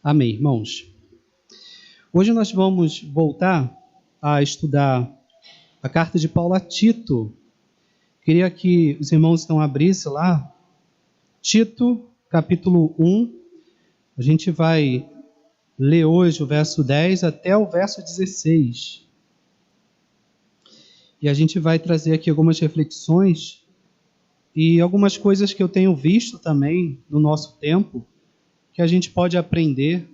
Amém, irmãos. Hoje nós vamos voltar a estudar a carta de Paulo a Tito. Queria que os irmãos então abrissem lá, Tito, capítulo 1. A gente vai ler hoje o verso 10 até o verso 16. E a gente vai trazer aqui algumas reflexões e algumas coisas que eu tenho visto também no nosso tempo, que a gente pode aprender.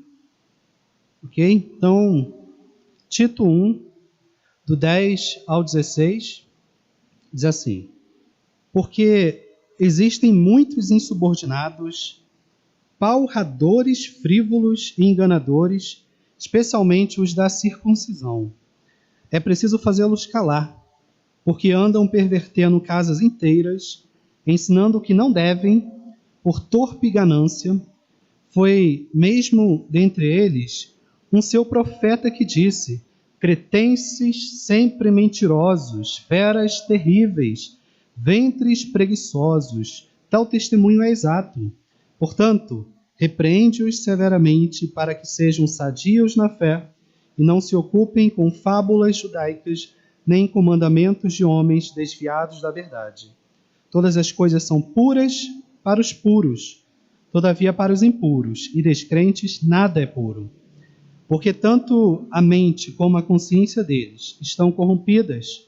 Ok? Então, Tito 1, do 10 ao 16, diz assim: Porque existem muitos insubordinados, palradores, frívolos e enganadores, especialmente os da circuncisão. É preciso fazê-los calar, porque andam pervertendo casas inteiras, ensinando o que não devem, por torpe ganância. Foi mesmo dentre eles um seu profeta que disse: cretenses sempre mentirosos, feras terríveis, ventres preguiçosos. Tal testemunho é exato. Portanto, repreende-os severamente para que sejam sadios na fé e não se ocupem com fábulas judaicas nem com mandamentos de homens desviados da verdade. Todas as coisas são puras para os puros, todavia para os impuros e descrentes nada é puro. Porque tanto a mente como a consciência deles estão corrompidas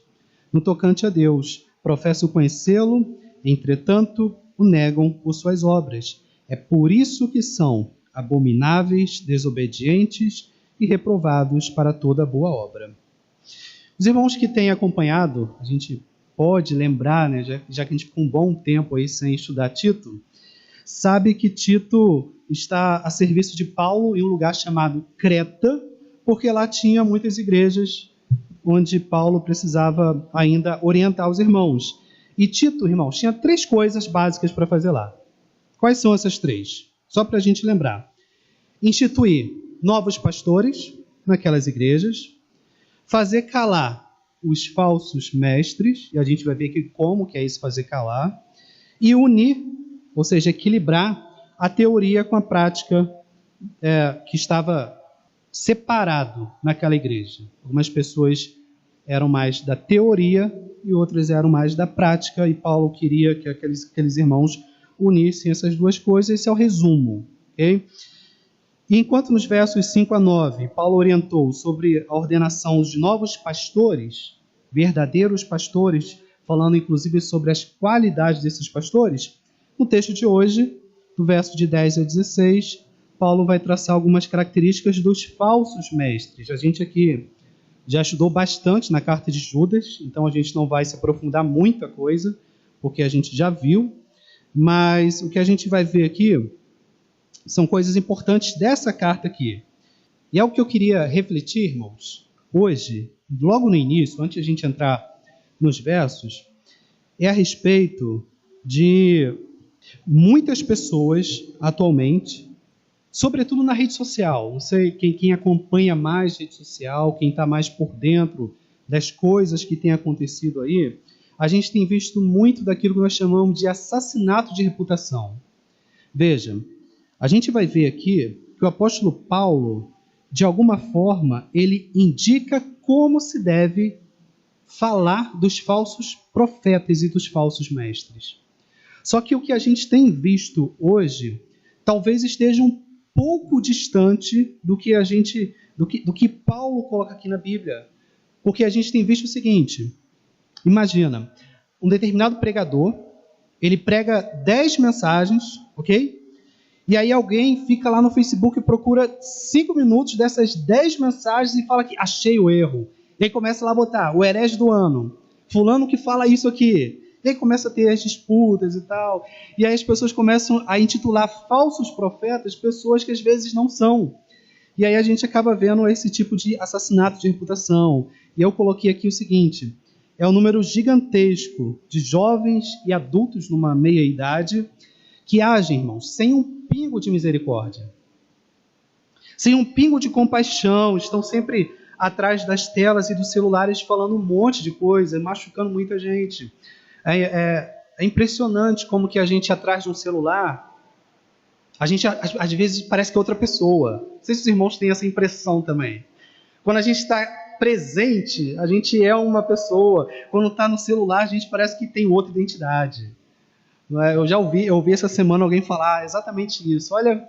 no tocante a Deus. Professam conhecê-lo, entretanto o negam por suas obras. É por isso que são abomináveis, desobedientes e reprovados para toda boa obra. Os irmãos que têm acompanhado, a gente pode lembrar, né, já que a gente ficou um bom tempo aí sem estudar Tito, sabe que Tito está a serviço de Paulo em um lugar chamado Creta, porque lá tinha muitas igrejas onde Paulo precisava ainda orientar os irmãos. E Tito, irmãos, tinha 3 coisas básicas para fazer lá. Quais são essas 3? Só para a gente lembrar. Instituir novos pastores naquelas igrejas, fazer calar os falsos mestres, e a gente vai ver aqui como que é isso, fazer calar, e unir, ou seja, equilibrar a teoria com a prática que estava separado naquela igreja. Algumas pessoas eram mais da teoria e outras eram mais da prática, e Paulo queria que aqueles irmãos unissem essas duas coisas. Esse é o resumo. Okay? E enquanto nos versos 5 a 9, Paulo orientou sobre a ordenação de novos pastores, verdadeiros pastores, falando inclusive sobre as qualidades desses pastores, no texto de hoje, do verso de 10 a 16, Paulo vai traçar algumas características dos falsos mestres. A gente aqui já estudou bastante na carta de Judas, então a gente não vai se aprofundar muita coisa, porque a gente já viu, mas o que a gente vai ver aqui são coisas importantes dessa carta aqui. E é o que eu queria refletir, irmãos, hoje, logo no início, antes de a gente entrar nos versos, é a respeito de muitas pessoas atualmente, sobretudo na rede social, não sei quem acompanha mais rede social, quem está mais por dentro das coisas que têm acontecido aí, a gente tem visto muito daquilo que nós chamamos de assassinato de reputação. Veja, a gente vai ver aqui que o apóstolo Paulo, de alguma forma, ele indica como se deve falar dos falsos profetas e dos falsos mestres. Só que o que a gente tem visto hoje talvez esteja um pouco distante do que Paulo coloca aqui na Bíblia. Porque a gente tem visto o seguinte: imagina, um determinado pregador, ele prega 10 mensagens, ok? E aí alguém fica lá no Facebook e procura 5 minutos dessas 10 mensagens e fala que achei o erro. E aí começa lá a botar o herege do ano, fulano que fala isso aqui. E aí começa a ter as disputas e tal. E aí as pessoas começam a intitular falsos profetas pessoas que às vezes não são. E aí a gente acaba vendo esse tipo de assassinato de reputação. E eu coloquei aqui o seguinte: é um número gigantesco de jovens e adultos numa meia-idade que agem, irmãos, sem um pingo de misericórdia, sem um pingo de compaixão, estão sempre atrás das telas e dos celulares falando um monte de coisa, machucando muita gente. É impressionante como que a gente atrás de um celular, A gente, às vezes, parece que é outra pessoa. Não sei se os irmãos têm essa impressão também. Quando a gente está presente, a gente é uma pessoa. Quando está no celular, a gente parece que tem outra identidade. Não é? Eu ouvi essa semana alguém falar exatamente isso. Olha,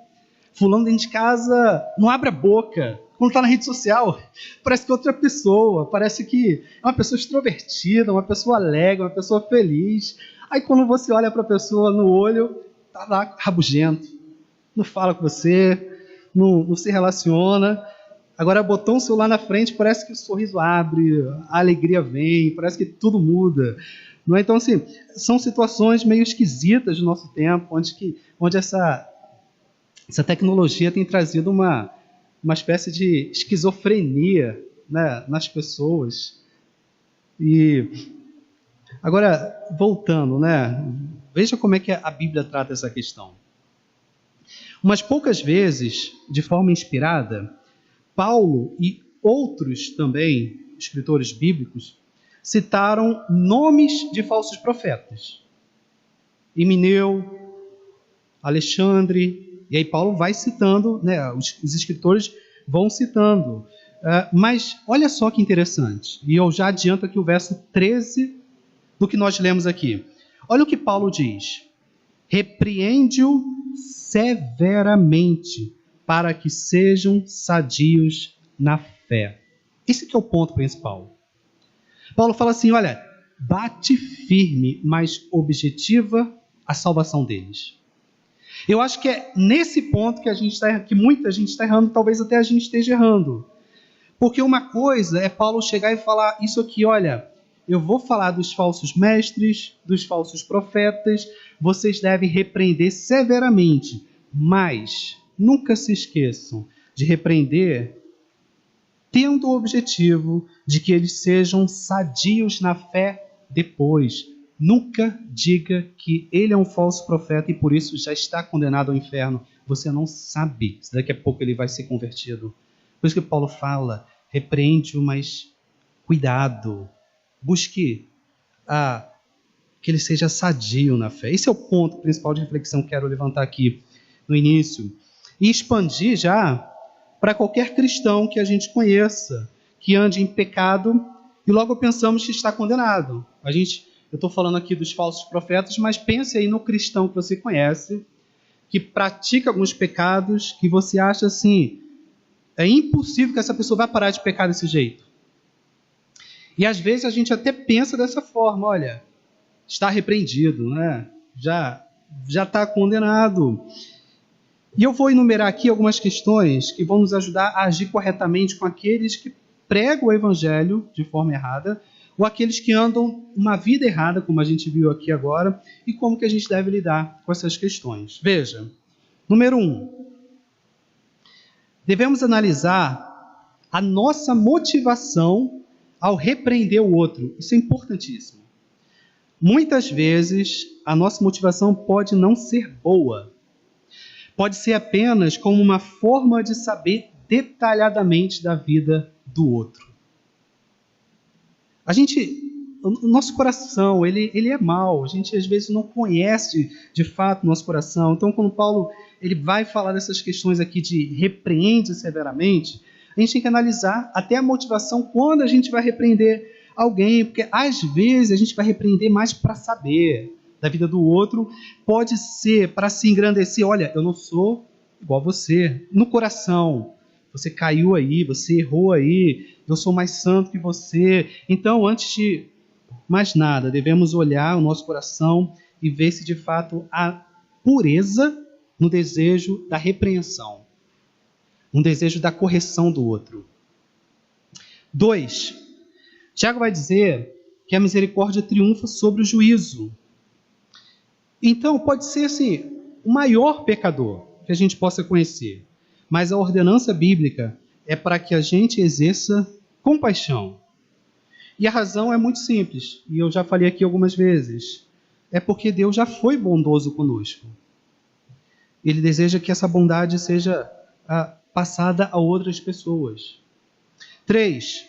fulano dentro de casa não abre a boca. Quando está na rede social, parece que é outra pessoa. Parece que é uma pessoa extrovertida, uma pessoa alegre, uma pessoa feliz. Aí quando você olha para a pessoa no olho, está lá rabugento. Não fala com você, não se relaciona. Agora botou um celular na frente, parece que o sorriso abre, a alegria vem, parece que tudo muda. Não é? Então, assim, são situações meio esquisitas do nosso tempo, onde essa tecnologia tem trazido uma espécie de esquizofrenia, né, nas pessoas. E agora, voltando, né, veja como é que a Bíblia trata essa questão. Umas poucas vezes, de forma inspirada, Paulo e outros também, escritores bíblicos, citaram nomes de falsos profetas. Himeneu, Alexandre, e aí Paulo vai citando, né, os escritores vão citando. Mas olha só que interessante, e eu já adianto aqui o verso 13 do que nós lemos aqui. Olha o que Paulo diz: repreende-o severamente, para que sejam sadios na fé. Esse que é o ponto principal. Paulo fala assim, olha, bate firme, mas objetiva a salvação deles. Eu acho que é nesse ponto que muita gente está errando, talvez até a gente esteja errando. Porque uma coisa é Paulo chegar e falar isso aqui, olha, eu vou falar dos falsos mestres, dos falsos profetas, vocês devem repreender severamente, mas nunca se esqueçam de repreender tendo o objetivo de que eles sejam sadios na fé depois. Nunca diga que ele é um falso profeta e por isso já está condenado ao inferno. Você não sabe se daqui a pouco ele vai ser convertido. Por isso que Paulo fala, repreende-o, mas cuidado. Busque que ele seja sadio na fé. Esse é o ponto principal de reflexão que quero levantar aqui no início. E expandir já para qualquer cristão que a gente conheça, que ande em pecado e logo pensamos que está condenado. Eu estou falando aqui dos falsos profetas, mas pense aí no cristão que você conhece, que pratica alguns pecados, que você acha assim, é impossível que essa pessoa vá parar de pecar desse jeito. E às vezes a gente até pensa dessa forma, olha, está repreendido, né? Já está condenado. E eu vou enumerar aqui algumas questões que vão nos ajudar a agir corretamente com aqueles que pregam o evangelho de forma errada, ou aqueles que andam uma vida errada, como a gente viu aqui agora, e como que a gente deve lidar com essas questões. Veja, número 1, devemos analisar a nossa motivação ao repreender o outro. Isso é importantíssimo. Muitas vezes, a nossa motivação pode não ser boa. Pode ser apenas como uma forma de saber detalhadamente da vida do outro. O nosso coração, ele é mau. A gente às vezes não conhece de fato o nosso coração. Então, quando Paulo ele vai falar dessas questões aqui de repreende severamente, a gente tem que analisar até a motivação quando a gente vai repreender alguém, porque às vezes a gente vai repreender mais para saber da vida do outro, pode ser para se engrandecer, olha, eu não sou igual a você, no coração, você caiu aí, você errou aí, eu sou mais santo que você. Então, antes de mais nada, devemos olhar o nosso coração e ver se de fato há pureza no desejo da repreensão, no desejo da correção do outro. 2, Tiago vai dizer que a misericórdia triunfa sobre o juízo. Então, pode ser assim, o maior pecador que a gente possa conhecer, mas a ordenança bíblica é para que a gente exerça compaixão. E a razão é muito simples, e eu já falei aqui algumas vezes, é porque Deus já foi bondoso conosco. Ele deseja que essa bondade seja passada a outras pessoas. 3,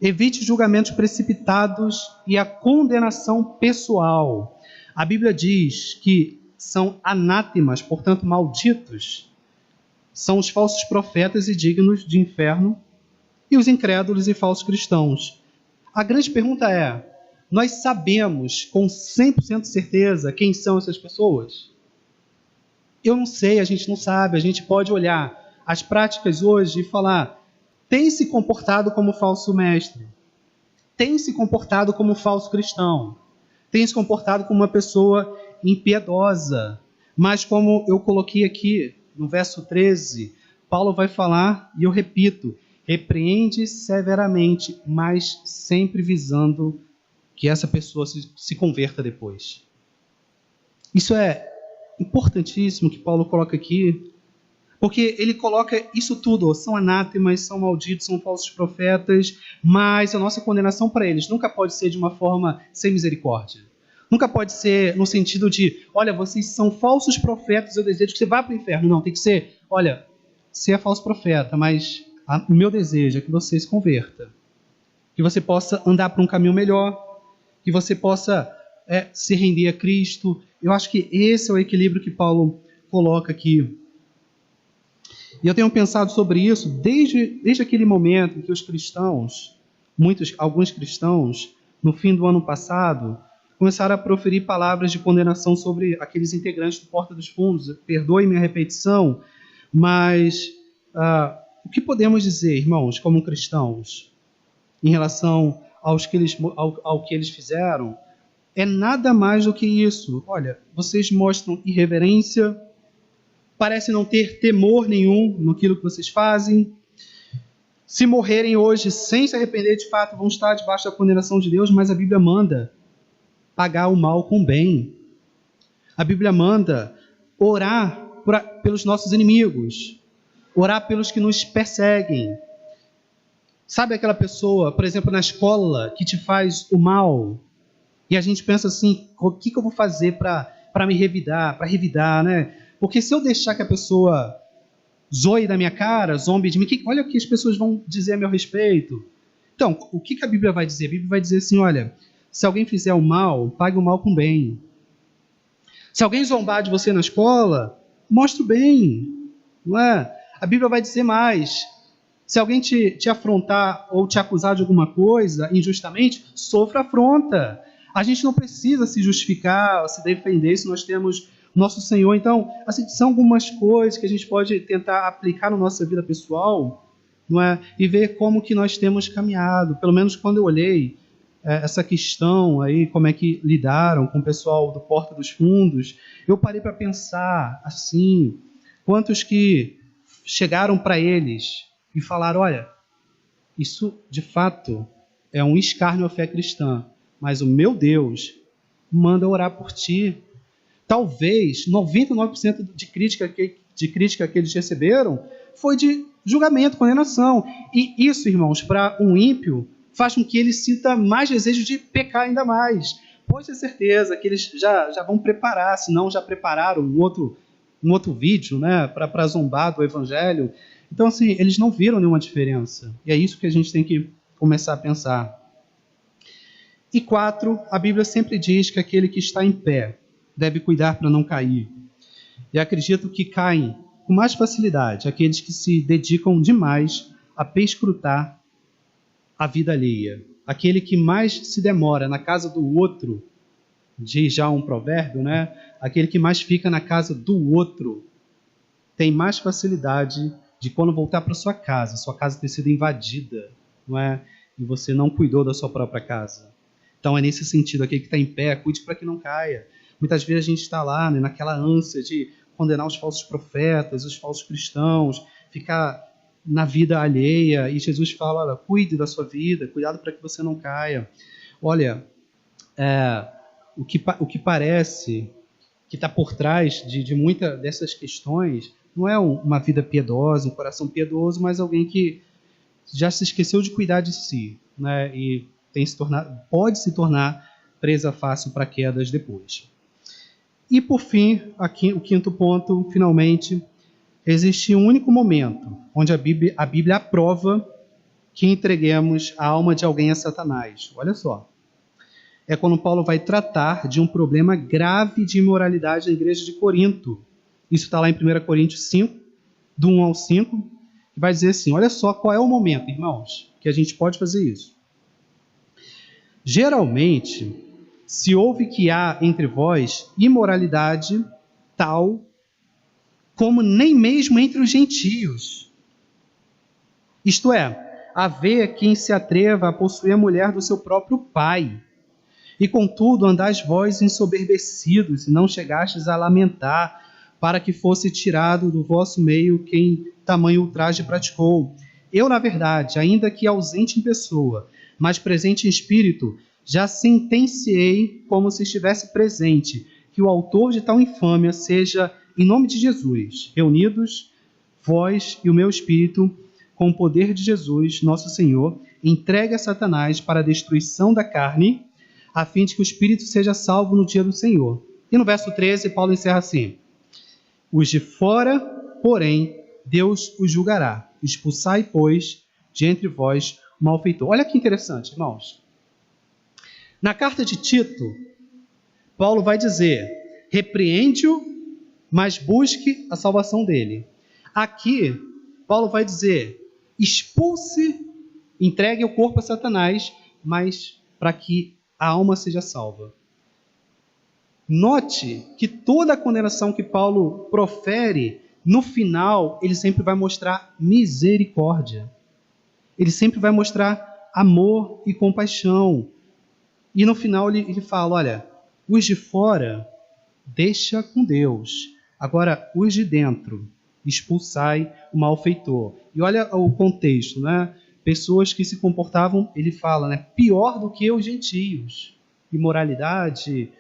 evite julgamentos precipitados e a condenação pessoal. A Bíblia diz que são anátemas, portanto malditos, são os falsos profetas e dignos de inferno, e os incrédulos e falsos cristãos. A grande pergunta é, nós sabemos com 100% de certeza quem são essas pessoas? Eu não sei, a gente não sabe, a gente pode olhar as práticas hoje e falar, tem se comportado como falso mestre, tem se comportado como falso cristão, tem se comportado como uma pessoa impiedosa, mas como eu coloquei aqui no verso 13, Paulo vai falar, e eu repito, repreende severamente, mas sempre visando que essa pessoa se converta depois. Isso é importantíssimo que Paulo coloca aqui, porque ele coloca isso tudo, são anátemas, são malditos, são falsos profetas, mas a nossa condenação para eles nunca pode ser de uma forma sem misericórdia. Nunca pode ser no sentido de, olha, vocês são falsos profetas, eu desejo que você vá para o inferno. Não, tem que ser, olha, você é falso profeta, mas o meu desejo é que você se converta. Que você possa andar para um caminho melhor, que você possa se render a Cristo. Eu acho que esse é o equilíbrio que Paulo coloca aqui. E eu tenho pensado sobre isso desde aquele momento em que os cristãos, alguns cristãos, no fim do ano passado, começaram a proferir palavras de condenação sobre aqueles integrantes do Porta dos Fundos. Perdoe-me a repetição, mas o que podemos dizer, irmãos, como cristãos, em relação ao que eles fizeram, é nada mais do que isso. Olha, vocês mostram irreverência, parecem não ter temor nenhum naquilo que vocês fazem. Se morrerem hoje sem se arrepender, de fato, vão estar debaixo da condenação de Deus, mas a Bíblia manda pagar o mal com o bem. A Bíblia manda orar pelos nossos inimigos, orar pelos que nos perseguem. Sabe aquela pessoa, por exemplo, na escola, que te faz o mal, e a gente pensa assim, o que eu vou fazer para me revidar, né? Porque se eu deixar que a pessoa zoe da minha cara, zombe de mim, olha o que as pessoas vão dizer a meu respeito. Então, o que a Bíblia vai dizer? A Bíblia vai dizer assim, olha, se alguém fizer o mal, pague o mal com o bem. Se alguém zombar de você na escola, mostre o bem. Não é? A Bíblia vai dizer mais. Se alguém te afrontar ou te acusar de alguma coisa injustamente, sofra afronta. A gente não precisa se justificar, se defender, se nós temos nosso Senhor. Então, assim, são algumas coisas que a gente pode tentar aplicar na nossa vida pessoal, não é? E ver como que nós temos caminhado. Pelo menos quando eu olhei essa questão aí, como é que lidaram com o pessoal do Porta dos Fundos, eu parei para pensar assim, quantos que chegaram para eles e falaram, olha, isso de fato é um escárnio à fé cristã, mas o meu Deus manda orar por ti. Talvez 99% de crítica que eles receberam foi de julgamento, condenação. E isso, irmãos, para um ímpio, faz com que ele sinta mais desejo de pecar ainda mais. Pode ter certeza que eles já vão preparar, se não já prepararam um outro vídeo, né, para zombar do Evangelho. Então, assim, eles não viram nenhuma diferença. E é isso que a gente tem que começar a pensar. E 4, a Bíblia sempre diz que aquele que está em pé deve cuidar para não cair. E acredito que caem com mais facilidade aqueles que se dedicam demais a perscrutar a vida alheia. Aquele que mais se demora na casa do outro, diz já um provérbio, né? Aquele que mais fica na casa do outro tem mais facilidade de quando voltar para sua casa ter sido invadida, não é? E você não cuidou da sua própria casa. Então é nesse sentido, aquele que está em pé, cuide para que não caia. Muitas vezes a gente está lá, né, naquela ânsia de condenar os falsos profetas, os falsos cristãos, ficar na vida alheia, e Jesus fala, olha, cuide da sua vida, cuidado para que você não caia. Olha, o que parece que está por trás de muitas dessas questões não é uma vida piedosa, um coração piedoso, mas alguém que já se esqueceu de cuidar de si, né, e pode se tornar presa fácil para quedas depois. E por fim, aqui o quinto ponto, finalmente, existe um único momento onde a Bíblia aprova que entreguemos a alma de alguém a Satanás. Olha só. é quando Paulo vai tratar de um problema grave de imoralidade na igreja de Corinto. Isso está lá em 1 Coríntios 5, do 1 ao 5, que vai dizer assim, olha só qual é o momento, irmãos, que a gente pode fazer isso. Geralmente, se ouve que há entre vós imoralidade tal como nem mesmo entre os gentios. Isto é, haver quem se atreva a possuir a mulher do seu próprio pai. E contudo andais vós ensoberbecidos, e não chegastes a lamentar, para que fosse tirado do vosso meio quem tamanho ultraje praticou. Eu, na verdade, ainda que ausente em pessoa, mas presente em espírito, já sentenciei como se estivesse presente, que o autor de tal infâmia seja, em nome de Jesus, reunidos, vós e o meu espírito, com o poder de Jesus, nosso Senhor, entregue a Satanás para a destruição da carne, a fim de que o espírito seja salvo no dia do Senhor. E no verso 13, Paulo encerra assim, os de fora, porém, Deus os julgará. Expulsai, pois, de entre vós o malfeitor. Olha que interessante, irmãos. Na carta de Tito, Paulo vai dizer, repreende-o, mas busque a salvação dele. Aqui, Paulo vai dizer, expulse, entregue o corpo a Satanás, mas para que a alma seja salva. Note que toda a condenação que Paulo profere, no final, ele sempre vai mostrar misericórdia. Ele sempre vai mostrar amor e compaixão. E no final ele fala, olha, os de fora, deixa com Deus. Agora, os de dentro, expulsai o malfeitor. E olha o contexto, né? Pessoas que se comportavam, ele fala, né, pior do que os gentios. Imoralidade,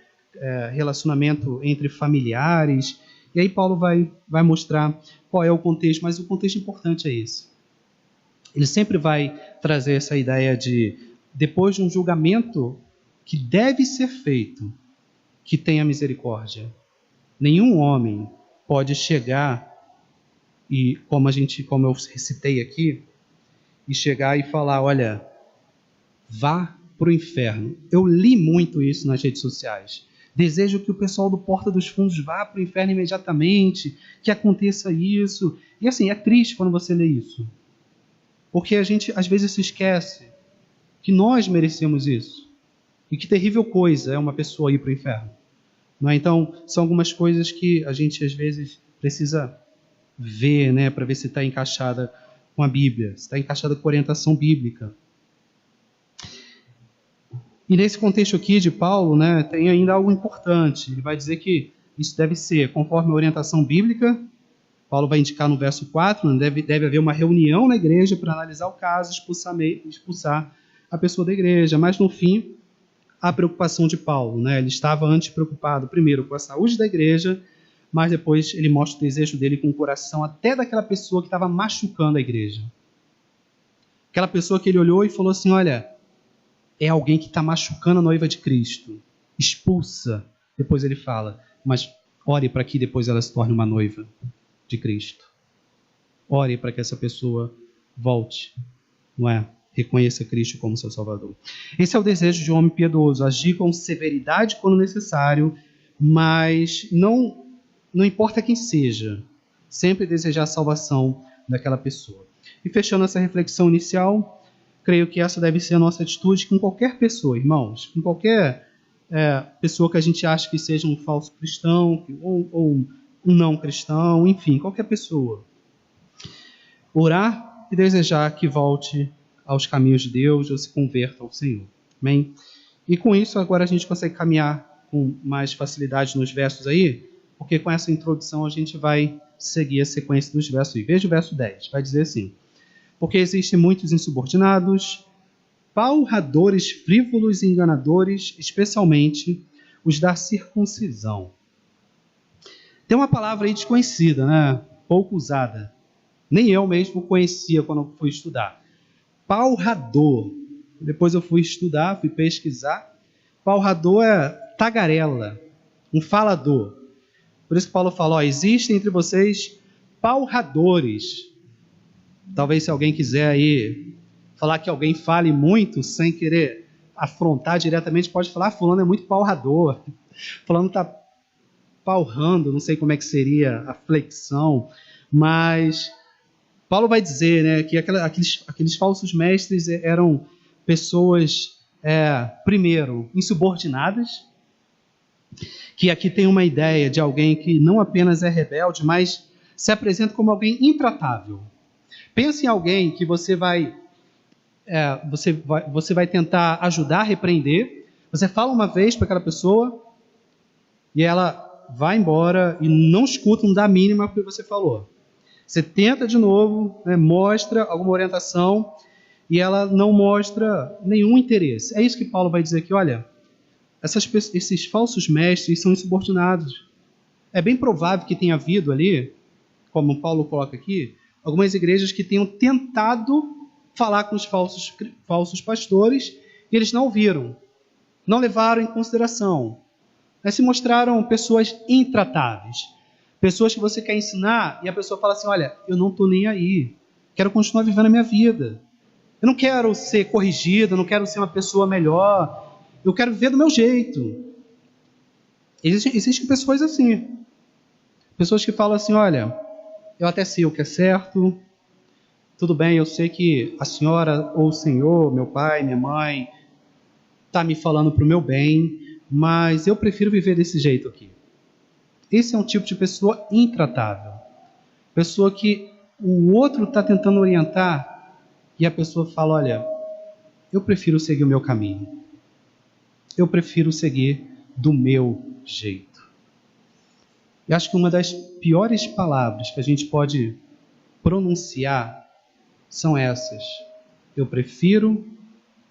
relacionamento entre familiares. E aí Paulo vai mostrar qual é o contexto, mas o contexto importante é esse. Ele sempre vai trazer essa ideia de, depois de um julgamento que deve ser feito, que tenha misericórdia. Nenhum homem pode chegar e, como eu recitei aqui, e chegar e falar, olha, vá para o inferno. Eu li muito isso nas redes sociais. Desejo que o pessoal do Porta dos Fundos vá para o inferno imediatamente, que aconteça isso. E assim, é triste quando você lê isso. Porque a gente às vezes se esquece que nós merecemos isso. E que terrível coisa é uma pessoa ir para o inferno. Não é? Então, são algumas coisas que a gente às vezes precisa ver, né, para ver se está encaixada com a Bíblia, se está encaixada com a orientação bíblica. E nesse contexto aqui de Paulo, né, tem ainda algo importante. Ele vai dizer que isso deve ser conforme a orientação bíblica. Paulo vai indicar no verso 4, né, deve haver uma reunião na igreja para analisar o caso, expulsar a pessoa da igreja. Mas no fim, a preocupação de Paulo, né, ele estava antes preocupado primeiro com a saúde da igreja, mas depois ele mostra o desejo dele com o coração até daquela pessoa que estava machucando a igreja. Aquela pessoa que ele olhou e falou assim, olha, é alguém que está machucando a noiva de Cristo. Expulsa. Depois ele fala, mas ore para que depois ela se torne uma noiva de Cristo. Ore para que essa pessoa volte, não é? Reconheça Cristo como seu Salvador. Esse é o desejo de um homem piedoso, agir com severidade quando necessário, mas não importa quem seja, sempre desejar a salvação daquela pessoa. E fechando essa reflexão inicial, creio que essa deve ser a nossa atitude com qualquer pessoa, irmãos, com qualquer pessoa que a gente acha que seja um falso cristão, ou um não cristão, enfim, qualquer pessoa. Orar e desejar que volte aos caminhos de Deus ou se converta ao Senhor. Amém? E com isso, agora a gente consegue caminhar com mais facilidade nos versos aí, porque com essa introdução a gente vai seguir a sequência dos versos aí. Veja o verso 10, vai dizer assim, porque existem muitos insubordinados, palradores, frívolos e enganadores, especialmente os da circuncisão. Tem uma palavra aí desconhecida, né? Pouco usada. Nem eu mesmo conhecia quando fui estudar. Palrador. Depois eu fui estudar, fui pesquisar. Palrador é tagarela, um falador. Por isso que Paulo fala, existem entre vocês palradores. Talvez se alguém quiser aí falar que alguém fale muito sem querer, afrontar diretamente, pode falar, fulano é muito palrador, fulano está palrando, não sei como é que seria a flexão, mas Paulo vai dizer, né, que aqueles falsos mestres eram pessoas, primeiro, insubordinadas, que aqui tem uma ideia de alguém que não apenas é rebelde, mas se apresenta como alguém intratável. Pense em alguém que você vai tentar ajudar, repreender. Você fala uma vez para aquela pessoa e ela vai embora e não escuta, não dá a mínima porque você falou. Você tenta de novo, né, mostra alguma orientação e ela não mostra nenhum interesse. É isso que Paulo vai dizer aqui, olha, esses falsos mestres são insubordinados. É bem provável que tenha havido ali, como Paulo coloca aqui, algumas igrejas que tenham tentado falar com os falsos pastores e eles não ouviram, não levaram em consideração. Mas se mostraram pessoas intratáveis, pessoas que você quer ensinar e a pessoa fala assim, olha, eu não estou nem aí, quero continuar vivendo a minha vida, eu não quero ser corrigido, eu não quero ser uma pessoa melhor, eu quero viver do meu jeito. Existem pessoas assim, pessoas que falam assim, olha, eu até sei o que é certo, tudo bem, eu sei que a senhora ou o senhor, meu pai, minha mãe, está me falando para o meu bem, mas eu prefiro viver desse jeito aqui. Esse é um tipo de pessoa intratável. Pessoa que o outro está tentando orientar e a pessoa fala, olha, eu prefiro seguir o meu caminho. Eu prefiro seguir do meu jeito. Eu acho que uma das piores palavras que a gente pode pronunciar são essas. Eu prefiro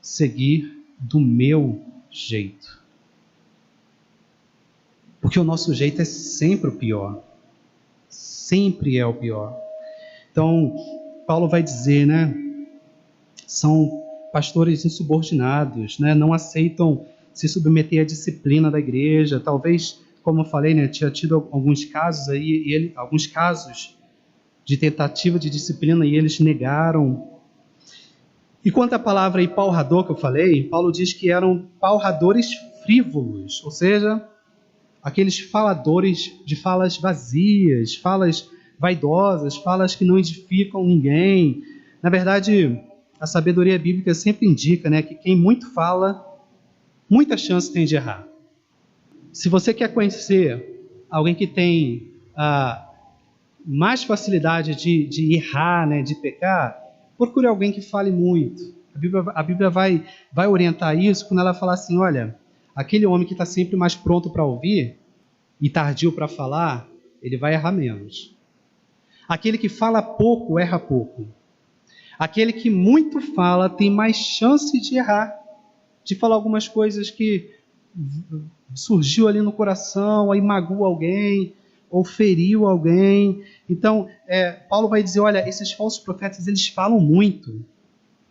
seguir do meu jeito. Porque o nosso jeito é sempre o pior. Sempre é o pior. Então, Paulo vai dizer, né? São pastores insubordinados, né? Não aceitam se submeter à disciplina da igreja. Talvez, como eu falei, né? Tinha tido alguns casos aí, alguns casos de tentativa de disciplina e eles negaram. E quanto à palavra aí, palrador, que eu falei, Paulo diz que eram palradores frívolos, ou seja, aqueles faladores de falas vazias, falas vaidosas, falas que não edificam ninguém. Na verdade, a sabedoria bíblica sempre indica, né, que quem muito fala, muita chance tem de errar. Se você quer conhecer alguém que tem mais facilidade de errar, né, de pecar, procure alguém que fale muito. A Bíblia vai orientar isso quando ela fala assim, olha, aquele homem que está sempre mais pronto para ouvir e tardio para falar, ele vai errar menos. Aquele que fala pouco, erra pouco. Aquele que muito fala tem mais chance de errar, de falar algumas coisas que surgiu ali no coração, aí magoou alguém, ou feriu alguém. Então, Paulo vai dizer, olha, esses falsos profetas, eles falam muito.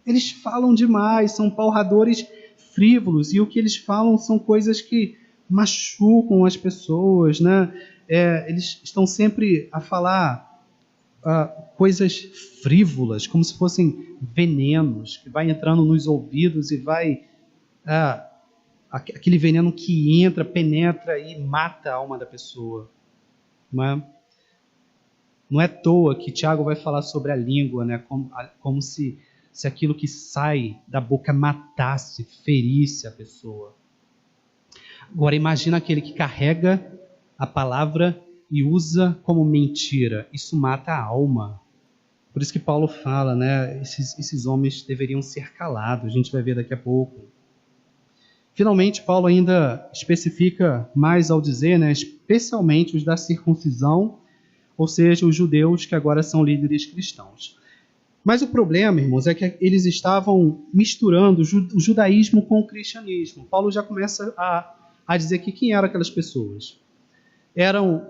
Eles falam demais, são palradores frívolos, e o que eles falam são coisas que machucam as pessoas, né? Eles estão sempre a falar coisas frívolas, como se fossem venenos, que vai entrando nos ouvidos e vai... aquele veneno que entra, penetra e mata a alma da pessoa. Não é à toa que Tiago vai falar sobre a língua, né? Como se aquilo que sai da boca matasse, ferisse a pessoa. Agora imagina aquele que carrega a palavra e usa como mentira. Isso mata a alma. Por isso que Paulo fala, né? Esses homens deveriam ser calados. A gente vai ver daqui a pouco. Finalmente, Paulo ainda especifica mais ao dizer, né? Especialmente os da circuncisão, ou seja, os judeus que agora são líderes cristãos. Mas o problema, irmãos, é que eles estavam misturando o judaísmo com o cristianismo. Paulo já começa a dizer que quem eram aquelas pessoas? Eram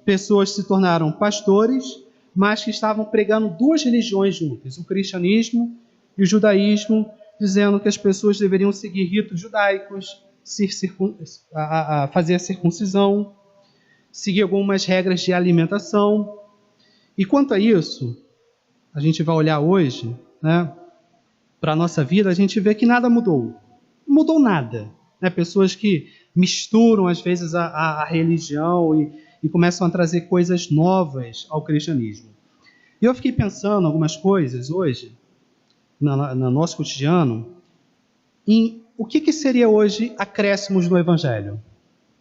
pessoas que se tornaram pastores, mas que estavam pregando duas religiões juntas, o cristianismo e o judaísmo, dizendo que as pessoas deveriam seguir ritos judaicos, fazer a circuncisão, seguir algumas regras de alimentação. E quanto a isso, a gente vai olhar hoje, né, para a nossa vida, a gente vê que nada mudou. Não mudou nada. Né? Pessoas que misturam, às vezes, a religião e começam a trazer coisas novas ao cristianismo. E eu fiquei pensando algumas coisas hoje, no nosso cotidiano, em o que seria hoje acréscimos no Evangelho.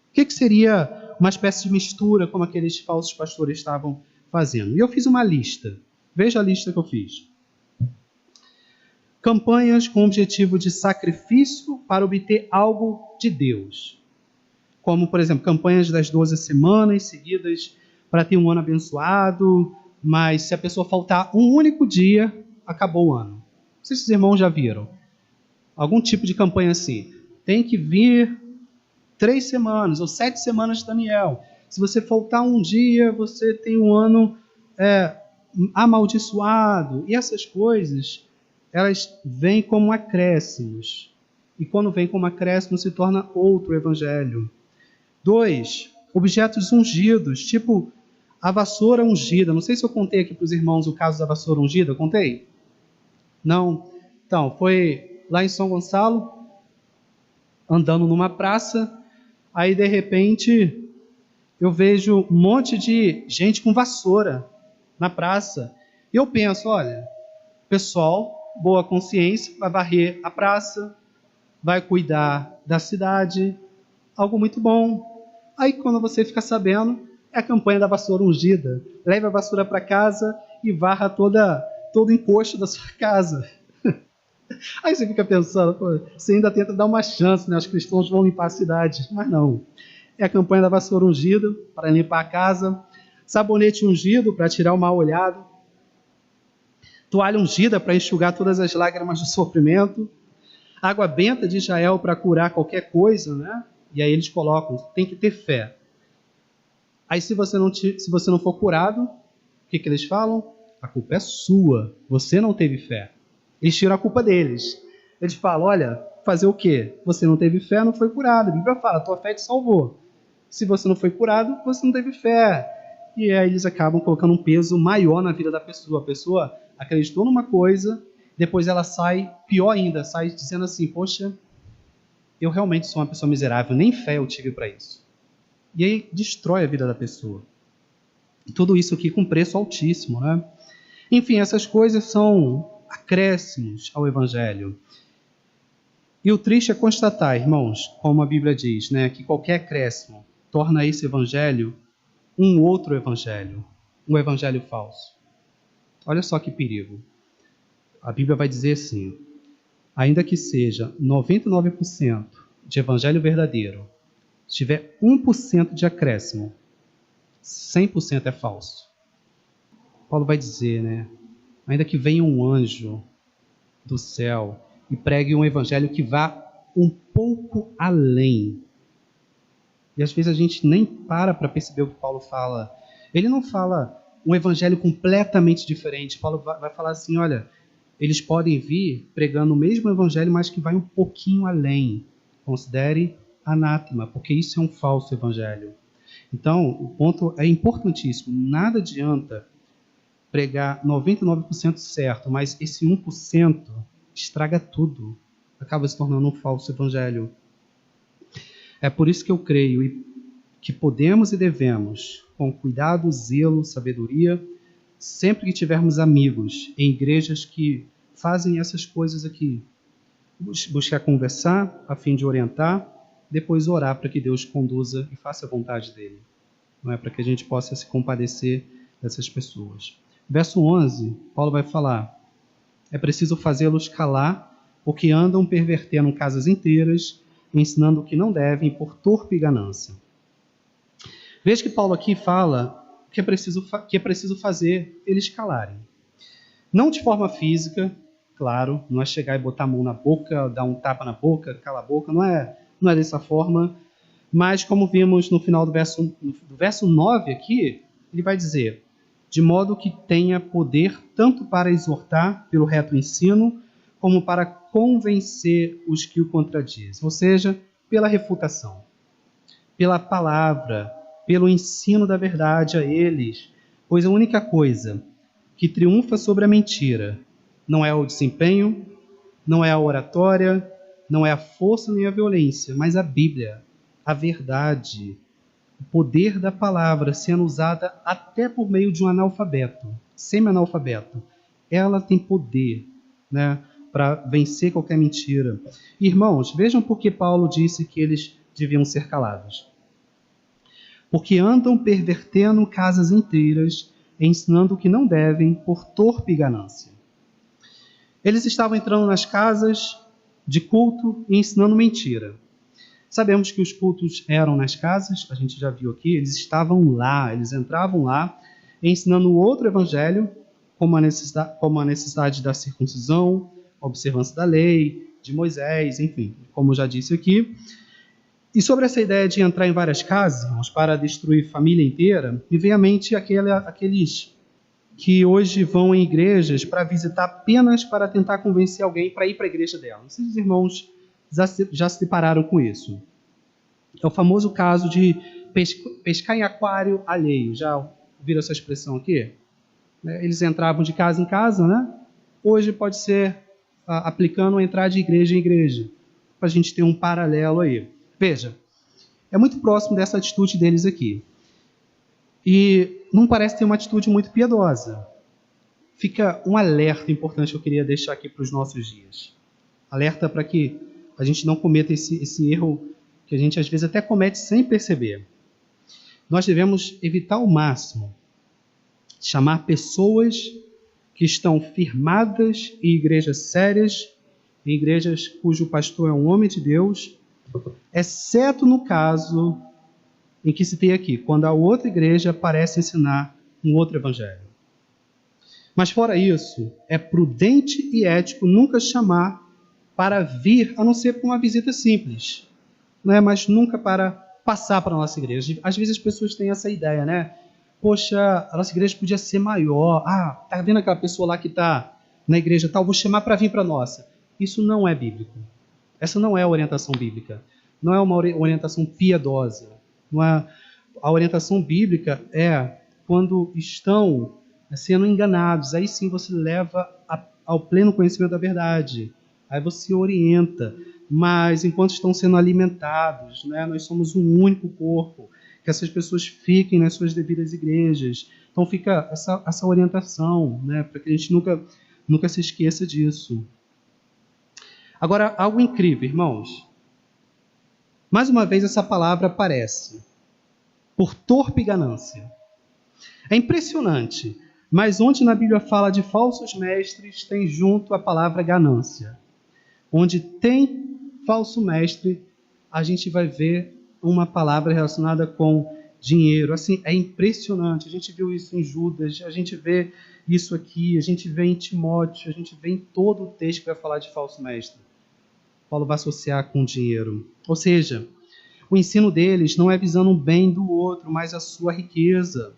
O que seria uma espécie de mistura, como aqueles falsos pastores estavam fazendo. E eu fiz uma lista. Veja a lista que eu fiz. Campanhas com o objetivo de sacrifício para obter algo de Deus. Como, por exemplo, campanhas das 12 semanas seguidas para ter um ano abençoado, mas se a pessoa faltar um único dia, acabou o ano. Não sei se os irmãos já viram. Algum tipo de campanha assim. Tem que vir 3 semanas ou 7 semanas de Daniel. Se você faltar um dia, você tem um ano amaldiçoado. E essas coisas, elas vêm como acréscimos. E quando vem como acréscimo, se torna outro evangelho. 2, objetos ungidos, tipo a vassoura ungida. Não sei se eu contei aqui para os irmãos o caso da vassoura ungida. Eu contei? Não? Então, foi lá em São Gonçalo, andando numa praça, aí de repente eu vejo um monte de gente com vassoura na praça. E eu penso, olha, pessoal, boa consciência, vai varrer a praça, vai cuidar da cidade, algo muito bom. Aí quando você fica sabendo, é a campanha da vassoura ungida. Leve a vassoura para casa e varra todo o encosto da sua casa. Aí você fica pensando, pô, você ainda tenta dar uma chance, né? Os cristãos vão limpar a cidade. Mas não. É a campanha da vassoura ungida para limpar a casa, sabonete ungido para tirar o mal olhado, toalha ungida para enxugar todas as lágrimas do sofrimento, água benta de Israel para curar qualquer coisa, né? E aí eles colocam, tem que ter fé. Aí se você não for curado, o que eles falam? A culpa é sua, você não teve fé. Eles tiram a culpa deles. Eles falam, olha, fazer o quê? Você não teve fé, não foi curado. A Bíblia fala, tua fé te salvou. Se você não foi curado, você não teve fé. E aí eles acabam colocando um peso maior na vida da pessoa. A pessoa acreditou numa coisa, depois ela sai, pior ainda, sai dizendo assim, poxa, eu realmente sou uma pessoa miserável, nem fé eu tive para isso. E aí destrói a vida da pessoa. E tudo isso aqui com preço altíssimo, né? Enfim, essas coisas são acréscimos ao Evangelho. E o triste é constatar, irmãos, como a Bíblia diz, né, que qualquer acréscimo torna esse Evangelho um outro Evangelho, um Evangelho falso. Olha só que perigo. A Bíblia vai dizer assim, ainda que seja 99% de Evangelho verdadeiro, se tiver 1% de acréscimo, 100% é falso. Paulo vai dizer, né, ainda que venha um anjo do céu e pregue um evangelho que vá um pouco além. E às vezes a gente nem para perceber o que Paulo fala. Ele não fala um evangelho completamente diferente. Paulo vai falar assim, olha, eles podem vir pregando o mesmo evangelho, mas que vai um pouquinho além. Considere anátema, porque isso é um falso evangelho. Então, o ponto é importantíssimo. Nada adianta pregar 99% certo, mas esse 1% estraga tudo. Acaba se tornando um falso evangelho. É por isso que eu creio que podemos e devemos, com cuidado, zelo, sabedoria, sempre que tivermos amigos em igrejas que fazem essas coisas aqui, buscar conversar a fim de orientar, depois orar para que Deus conduza e faça a vontade dele. Não é para que a gente possa se compadecer dessas pessoas. Verso 11, Paulo vai falar, é preciso fazê-los calar, porque andam pervertendo casas inteiras, ensinando o que não devem por torpe ganância. Veja que Paulo aqui fala que é preciso fazer eles calarem. Não de forma física, claro, não é chegar e botar a mão na boca, dar um tapa na boca, calar a boca, não é dessa forma, mas como vimos no final do verso 9 aqui, ele vai dizer, de modo que tenha poder tanto para exortar pelo reto ensino, como para convencer os que o contradizem, ou seja, pela refutação, pela palavra, pelo ensino da verdade a eles, pois a única coisa que triunfa sobre a mentira não é o desempenho, não é a oratória, não é a força nem a violência, mas a Bíblia, a verdade, o poder da palavra sendo usada até por meio de um analfabeto, semi-analfabeto. Ela tem poder, né, para vencer qualquer mentira. Irmãos, vejam por que Paulo disse que eles deviam ser calados. Porque andam pervertendo casas inteiras, ensinando o que não devem por torpe ganância. Eles estavam entrando nas casas de culto e ensinando mentira. Sabemos que os cultos eram nas casas, a gente já viu aqui, eles estavam lá, eles entravam lá, ensinando outro evangelho, como a necessidade da circuncisão, a observância da lei, de Moisés, enfim, como eu já disse aqui. E sobre essa ideia de entrar em várias casas, irmãos, para destruir família inteira, me vem à mente aqueles que hoje vão em igrejas para visitar apenas para tentar convencer alguém para ir para a igreja dela. Não sei se os irmãos já se depararam com isso. É o famoso caso de pescar em aquário alheio. Já ouviram essa expressão aqui? Eles entravam de casa em casa, né? Hoje pode ser aplicando entrar de igreja em igreja, para a gente ter um paralelo aí. Veja, é muito próximo dessa atitude deles aqui. E não parece ter uma atitude muito piedosa. Fica um alerta importante que eu queria deixar aqui para os nossos dias. Alerta para que a gente não cometa esse erro que a gente às vezes até comete sem perceber. Nós devemos evitar ao máximo chamar pessoas que estão firmadas em igrejas sérias, em igrejas cujo pastor é um homem de Deus, exceto no caso em que se tem aqui, quando a outra igreja parece ensinar um outro evangelho. Mas fora isso, é prudente e ético nunca chamar para vir, a não ser para uma visita simples, né? Mas nunca para passar para a nossa igreja. Às vezes as pessoas têm essa ideia, né? Poxa, a nossa igreja podia ser maior. Ah, tá vendo aquela pessoa lá que está na igreja tal? Vou chamar para vir para a nossa. Isso não é bíblico. Essa não é a orientação bíblica. Não é uma orientação piedosa. Não é... A orientação bíblica é quando estão sendo enganados. Aí sim você leva ao pleno conhecimento da verdade. Aí você orienta. Mas enquanto estão sendo alimentados, né, nós somos um único corpo. Que essas pessoas fiquem nas suas devidas igrejas. Então fica essa orientação, né, para que a gente nunca se esqueça disso. Agora, algo incrível, irmãos. Mais uma vez essa palavra aparece. Por torpe ganância. É impressionante, mas onde na Bíblia fala de falsos mestres, tem junto a palavra ganância. Onde tem falso mestre, a gente vai ver uma palavra relacionada com dinheiro. Assim, é impressionante. A gente viu isso em Judas, a gente vê isso aqui, a gente vê em Timóteo, a gente vê em todo o texto que vai falar de falso mestre. Paulo vai associar com dinheiro. Ou seja, o ensino deles não é visando o bem do outro, mas a sua riqueza.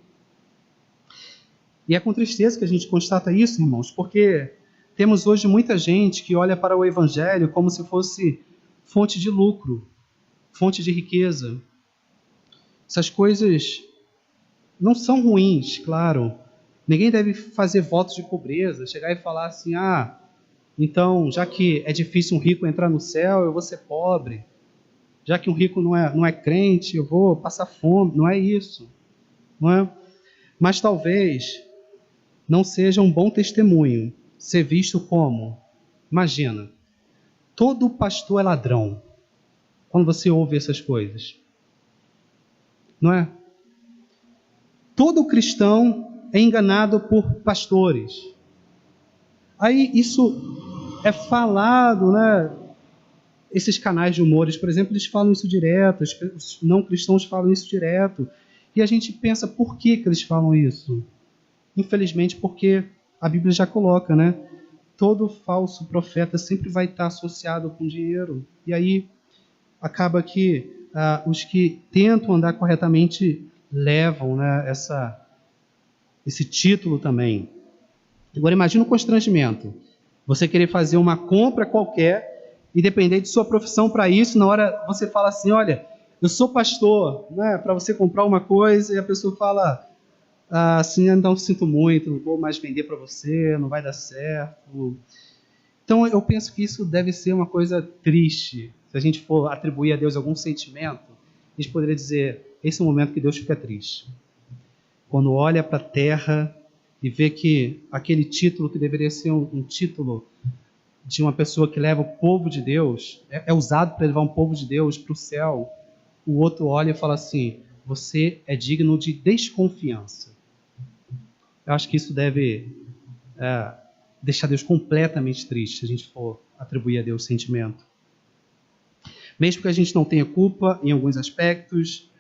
E é com tristeza que a gente constata isso, irmãos, porque temos hoje muita gente que olha para o Evangelho como se fosse fonte de lucro, fonte de riqueza. Essas coisas não são ruins, claro. Ninguém deve fazer votos de pobreza, chegar e falar assim, então, já que é difícil um rico entrar no céu, eu vou ser pobre. Já que um rico não é crente, eu vou passar fome. Não é isso. Não é? Mas talvez não seja um bom testemunho ser visto como, imagina, todo pastor é ladrão. Quando você ouve essas coisas. Não é? Todo cristão é enganado por pastores. Aí isso é falado, né? Esses canais de humores, por exemplo, eles falam isso direto, os não cristãos falam isso direto. E a gente pensa, por que eles falam isso? Infelizmente, porque a Bíblia já coloca, né? Todo falso profeta sempre vai estar associado com dinheiro. E aí acaba que os que tentam andar corretamente levam, né, esse título também. Agora imagina o constrangimento. Você querer fazer uma compra qualquer e depender de sua profissão para isso, na hora você fala assim, olha, eu sou pastor, né, para você comprar uma coisa, e a pessoa fala assim, então sinto muito, não vou mais vender para você, não vai dar certo. Então eu penso que isso deve ser uma coisa triste. Se a gente for atribuir a Deus algum sentimento, a gente poderia dizer, esse é o momento que Deus fica triste. Quando olha para a terra e vê que aquele título que deveria ser um título de uma pessoa que leva o povo de Deus, é usado para levar um povo de Deus para o céu, o outro olha e fala assim, você é digno de desconfiança. Eu acho que isso deve deixar Deus completamente triste, se a gente for atribuir a Deus sentimento. Mesmo que a gente não tenha culpa em alguns aspectos,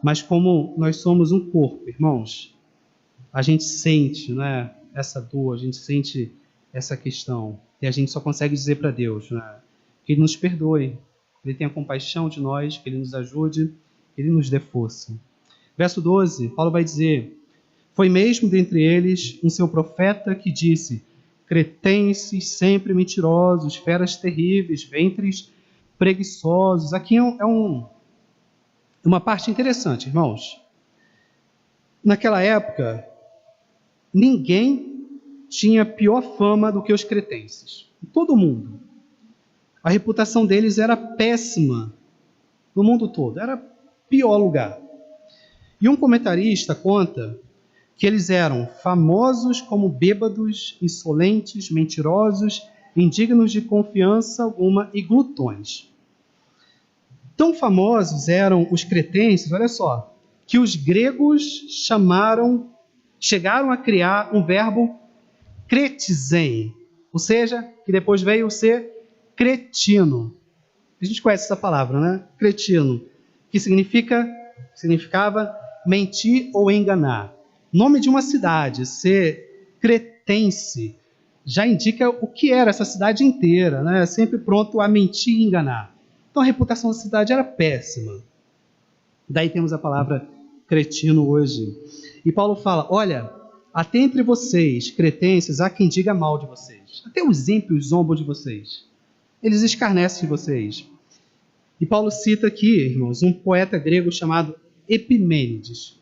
mas como nós somos um corpo, irmãos, a gente sente, né, essa dor, a gente sente essa questão, e a gente só consegue dizer para Deus, né, que Ele nos perdoe, que Ele tenha compaixão de nós, que Ele nos ajude, que Ele nos dê força. Verso 12, Paulo vai dizer, foi mesmo dentre eles um seu profeta que disse, cretenses sempre mentirosos, feras terríveis, ventres preguiçosos. Aqui é uma parte interessante, irmãos. Naquela época, ninguém tinha pior fama do que os cretenses. Todo mundo. A reputação deles era péssima no mundo todo. Era pior lugar. E um comentarista conta que eles eram famosos como bêbados, insolentes, mentirosos, indignos de confiança alguma e glutões. Tão famosos eram os cretenses, olha só, que os gregos chegaram a criar um verbo cretizen, ou seja, que depois veio ser cretino. A gente conhece essa palavra, né? Cretino, que significava mentir ou enganar. Nome de uma cidade, ser cretense, já indica o que era essa cidade inteira, né? Sempre pronto a mentir e enganar. Então a reputação da cidade era péssima. Daí temos a palavra cretino hoje. E Paulo fala, olha, até entre vocês, cretenses, há quem diga mal de vocês. Até os ímpios zombam de vocês. Eles escarnecem de vocês. E Paulo cita aqui, irmãos, um poeta grego chamado Epimênides,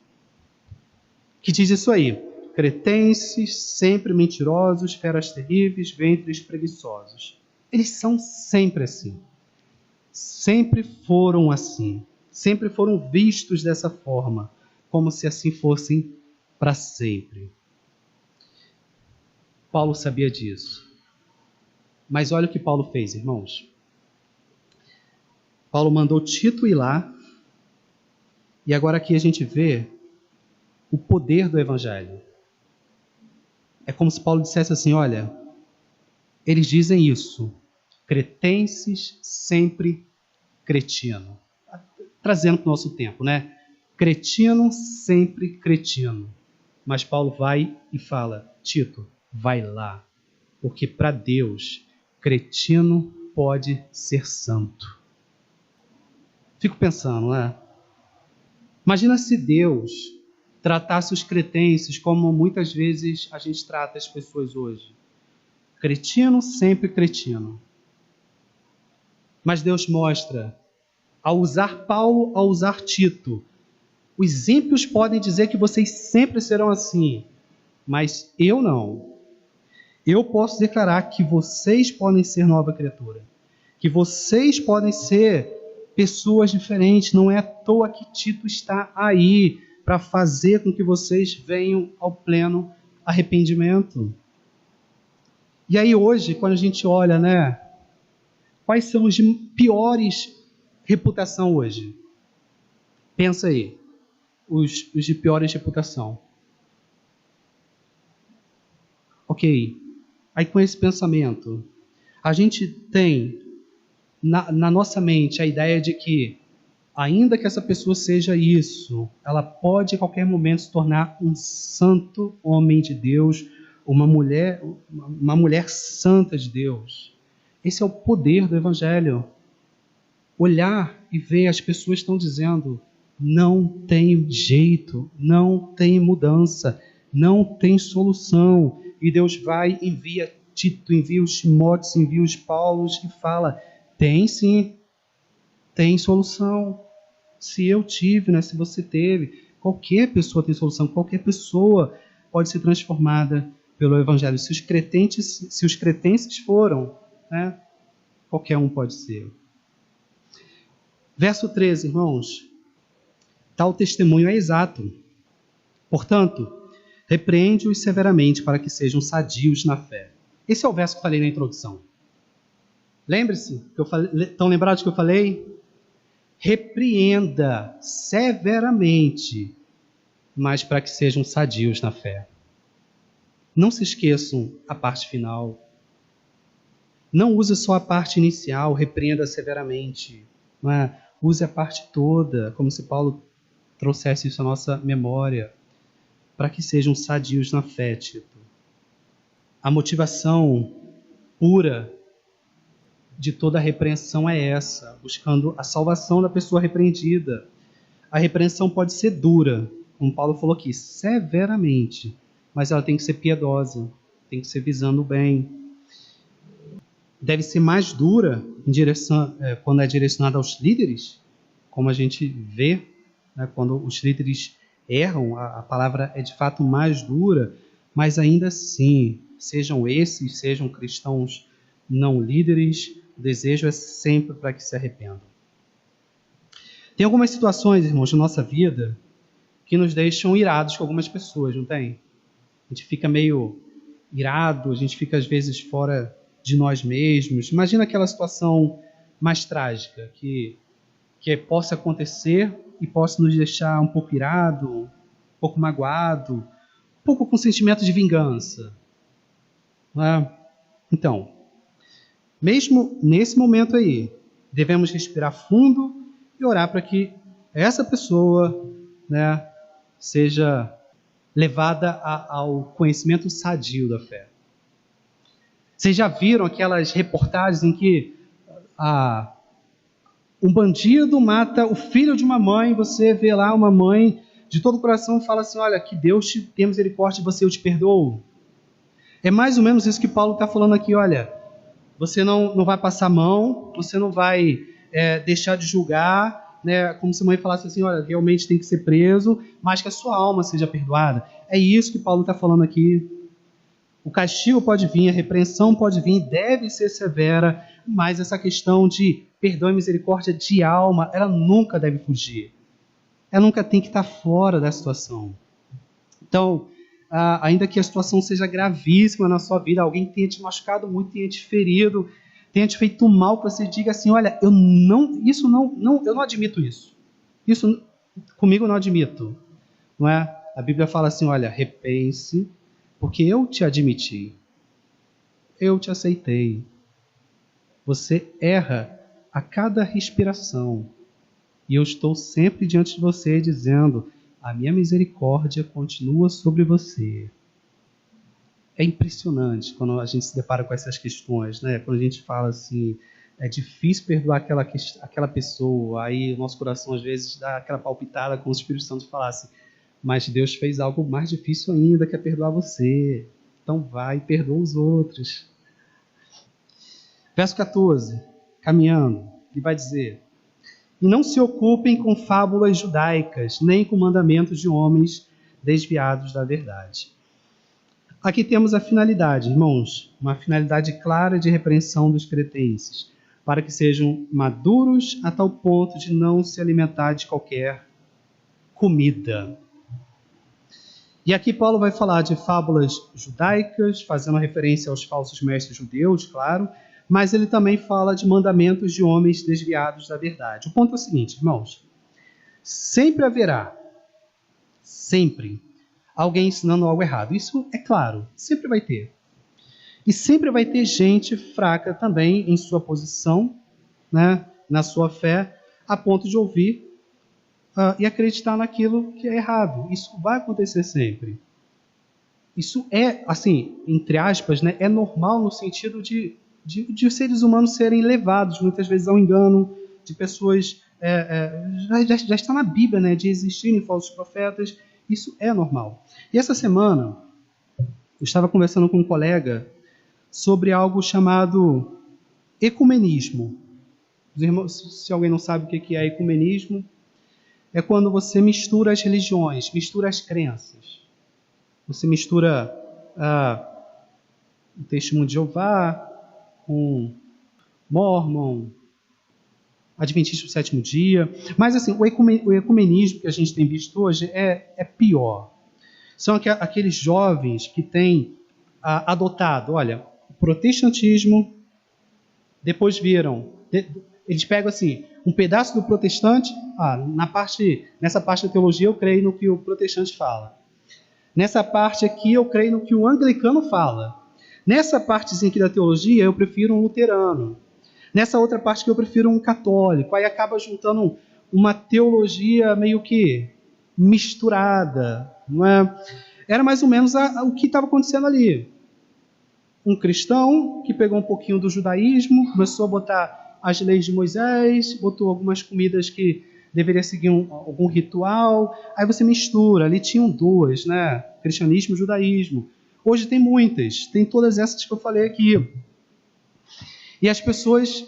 que diz isso aí, cretenses, sempre mentirosos, feras terríveis, ventres preguiçosos. Eles são sempre assim. Sempre foram assim. Sempre foram vistos dessa forma, como se assim fossem para sempre. Paulo sabia disso. Mas olha o que Paulo fez, irmãos. Paulo mandou Tito ir lá, e agora aqui a gente vê o poder do Evangelho. É como se Paulo dissesse assim, olha, eles dizem isso, cretenses sempre cretino. Trazendo para o nosso tempo, né? Cretino sempre cretino. Mas Paulo vai e fala, Tito, vai lá, porque para Deus, cretino pode ser santo. Fico pensando, né? Imagina se Deus tratasse os cretenses como muitas vezes a gente trata as pessoas hoje. Cretino, sempre cretino. Mas Deus mostra, ao usar Paulo, ao usar Tito, os ímpios podem dizer que vocês sempre serão assim, mas eu não. Eu posso declarar que vocês podem ser nova criatura, que vocês podem ser pessoas diferentes. Não é à toa que Tito está aí para fazer com que vocês venham ao pleno arrependimento. E aí hoje, quando a gente olha, né, quais são os de piores reputação hoje? Pensa aí, os de piores reputação. Ok, aí com esse pensamento, a gente tem na nossa mente a ideia de que, ainda que essa pessoa seja isso, ela pode a qualquer momento se tornar um santo homem de Deus, uma mulher santa de Deus. Esse é o poder do Evangelho. Olhar e ver as pessoas estão dizendo, não tem jeito, não tem mudança, não tem solução. E Deus vai, envia Tito, envia os Timóteos, envia os Paulos e fala, tem sim, tem solução. Se eu tive, né, se você teve, qualquer pessoa tem solução, qualquer pessoa pode ser transformada pelo Evangelho. Se os cretenses foram, né, qualquer um pode ser. Verso 13, irmãos. Tal testemunho é exato. Portanto, repreende-os severamente para que sejam sadios na fé. Esse é o verso que eu falei na introdução. Lembre-se, estão lembrados que eu falei? Repreenda severamente, mas para que sejam sadios na fé. Não se esqueçam a parte final. Não use só a parte inicial, repreenda severamente. Não é? Use a parte toda, como se Paulo trouxesse isso à nossa memória, para que sejam sadios na fé, Tito. A motivação pura de toda a repreensão é essa, buscando a salvação da pessoa repreendida. A repreensão pode ser dura, como Paulo falou aqui, severamente, mas ela tem que ser piedosa, tem que ser visando o bem. Deve ser mais dura quando é direcionada aos líderes, como a gente vê, né, quando os líderes erram, a palavra é de fato mais dura, mas ainda assim, sejam cristãos não líderes, o desejo é sempre para que se arrependam. Tem algumas situações, irmãos, na nossa vida que nos deixam irados com algumas pessoas, não tem? A gente fica meio irado, a gente fica às vezes fora de nós mesmos. Imagina aquela situação mais trágica que possa acontecer e possa nos deixar um pouco irado, um pouco magoado, um pouco com sentimento de vingança. Não é? Então, mesmo nesse momento aí, devemos respirar fundo e orar para que essa pessoa, né, seja levada ao conhecimento sadio da fé. Vocês já viram aquelas reportagens em que um bandido mata o filho de uma mãe, você vê lá uma mãe de todo o coração fala assim, olha, que Deus tenha misericórdia de você, eu te perdoo. É mais ou menos isso que Paulo está falando aqui, olha, você não vai passar a mão, você não vai deixar de julgar, né, como se a mãe falasse assim, olha, realmente tem que ser preso, mas que a sua alma seja perdoada. É isso que Paulo está falando aqui. O castigo pode vir, a repreensão pode vir, deve ser severa, mas essa questão de perdão e misericórdia de alma, ela nunca deve fugir. Ela nunca tem que estar fora da situação. Então, ainda que a situação seja gravíssima na sua vida, alguém tenha te machucado muito, tenha te ferido, tenha te feito mal, que você diga assim, olha, eu não admito isso. Isso comigo eu não admito. Não é? A Bíblia fala assim, olha, repense, porque eu te admiti, eu te aceitei. Você erra a cada respiração, e eu estou sempre diante de você dizendo, a minha misericórdia continua sobre você. É impressionante quando a gente se depara com essas questões, né? Quando a gente fala assim, é difícil perdoar aquela pessoa, aí o nosso coração às vezes dá aquela palpitada como se o Espírito Santo falasse, mas Deus fez algo mais difícil ainda, que é perdoar você. Então vai e perdoa os outros. Verso 14, caminhando, ele vai dizer, e não se ocupem com fábulas judaicas, nem com mandamentos de homens desviados da verdade. Aqui temos a finalidade, irmãos, uma finalidade clara de repreensão dos cretenses, para que sejam maduros a tal ponto de não se alimentar de qualquer comida. E aqui Paulo vai falar de fábulas judaicas, fazendo referência aos falsos mestres judeus, claro, mas ele também fala de mandamentos de homens desviados da verdade. O ponto é o seguinte, irmãos, sempre haverá, alguém ensinando algo errado. Isso é claro, sempre vai ter. E sempre vai ter gente fraca também em sua posição, né, na sua fé, a ponto de ouvir e acreditar naquilo que é errado. Isso vai acontecer sempre. Isso é, assim, entre aspas, né, é normal no sentido de seres humanos serem levados, muitas vezes, ao engano, de pessoas... já está na Bíblia, né, de existirem falsos profetas. Isso é normal. E essa semana, eu estava conversando com um colega sobre algo chamado ecumenismo. Se alguém não sabe o que é ecumenismo, é quando você mistura as religiões, mistura as crenças. Você mistura o Testemunho de Jeová, com Mormon, Adventista do Sétimo Dia. Mas assim, o ecumenismo que a gente tem visto hoje é pior. São aqueles jovens que têm adotado, olha, o protestantismo, depois viram, eles pegam assim, um pedaço do protestante, nessa parte da teologia eu creio no que o protestante fala. Nessa parte aqui eu creio no que o anglicano fala. Nessa partezinha aqui da teologia eu prefiro um luterano. Nessa outra parte que eu prefiro um católico. Aí acaba juntando uma teologia meio que misturada, não é? Era mais ou menos o que estava acontecendo ali. Um cristão que pegou um pouquinho do judaísmo, começou a botar as leis de Moisés, botou algumas comidas que deveria seguir algum ritual, aí você mistura. Ali tinham duas, né? Cristianismo e judaísmo. Hoje tem muitas, tem todas essas que eu falei aqui. E as pessoas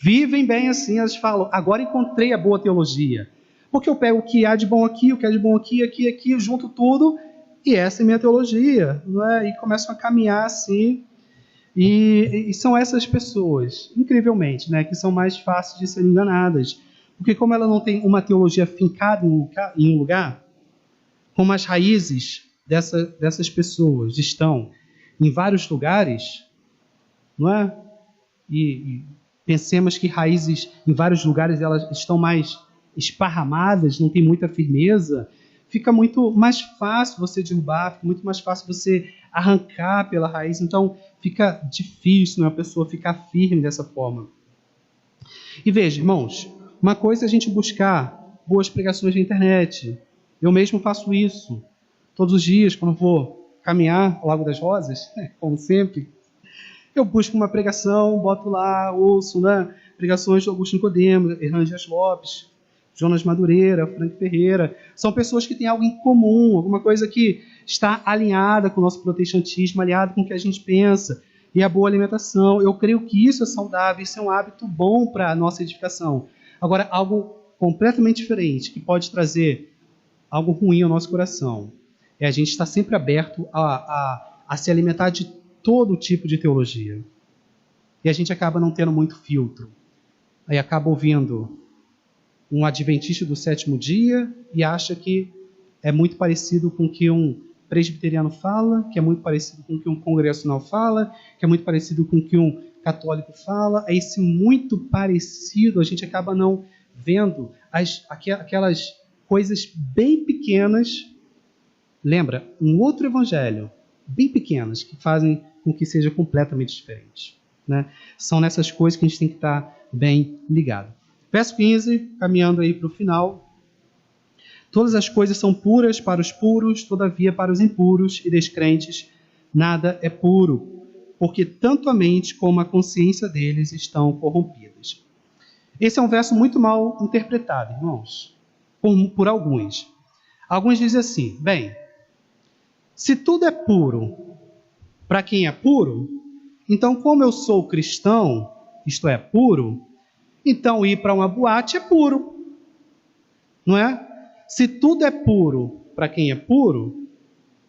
vivem bem assim, elas falam, agora encontrei a boa teologia. Porque eu pego o que há de bom aqui, o que há de bom aqui, aqui, junto tudo, e essa é minha teologia, não é? E começam a caminhar assim. E são essas pessoas, incrivelmente, né, que são mais fáceis de serem enganadas. Porque como ela não tem uma teologia fincada em um lugar, como as raízes dessas pessoas estão em vários lugares, não é? E pensemos que raízes em vários lugares elas estão mais esparramadas, não tem muita firmeza, fica muito mais fácil você derrubar, fica muito mais fácil você arrancar pela raiz. Então fica difícil, né, a pessoa ficar firme dessa forma. E veja, irmãos, uma coisa é a gente buscar boas pregações na internet. Eu mesmo faço isso todos os dias quando vou caminhar ao Lago das Rosas, como sempre. Eu busco uma pregação, boto lá, ouço, né, pregações de Augusto Nicodemo, Hernán Dias Lopes, Jonas Madureira, Frank Ferreira. São pessoas que têm algo em comum, alguma coisa que está alinhada com o nosso protestantismo, alinhada com o que a gente pensa, e a boa alimentação. Eu creio que isso é saudável, isso é um hábito bom para a nossa edificação. Agora, algo completamente diferente, que pode trazer algo ruim ao nosso coração, é a gente estar sempre aberto a se alimentar de todo tipo de teologia. E a gente acaba não tendo muito filtro. Aí acaba ouvindo um adventista do sétimo dia e acha que é muito parecido com o que um presbiteriano fala, que é muito parecido com o que um congregacional fala, que é muito parecido com o que um católico fala. É esse muito parecido, a gente acaba não vendo aquelas coisas bem pequenas. Lembra, um outro evangelho, bem pequenas, que fazem com que seja completamente diferente, né? São nessas coisas que a gente tem que estar bem ligado. Verso 15, caminhando aí para o final. Todas as coisas são puras para os puros, todavia para os impuros e descrentes nada é puro, porque tanto a mente como a consciência deles estão corrompidas. Esse é um verso muito mal interpretado, irmãos, por alguns. Alguns dizem assim, bem, se tudo é puro para quem é puro, então como eu sou cristão, isto é, puro, então ir para uma boate é puro, não é? Se tudo é puro para quem é puro,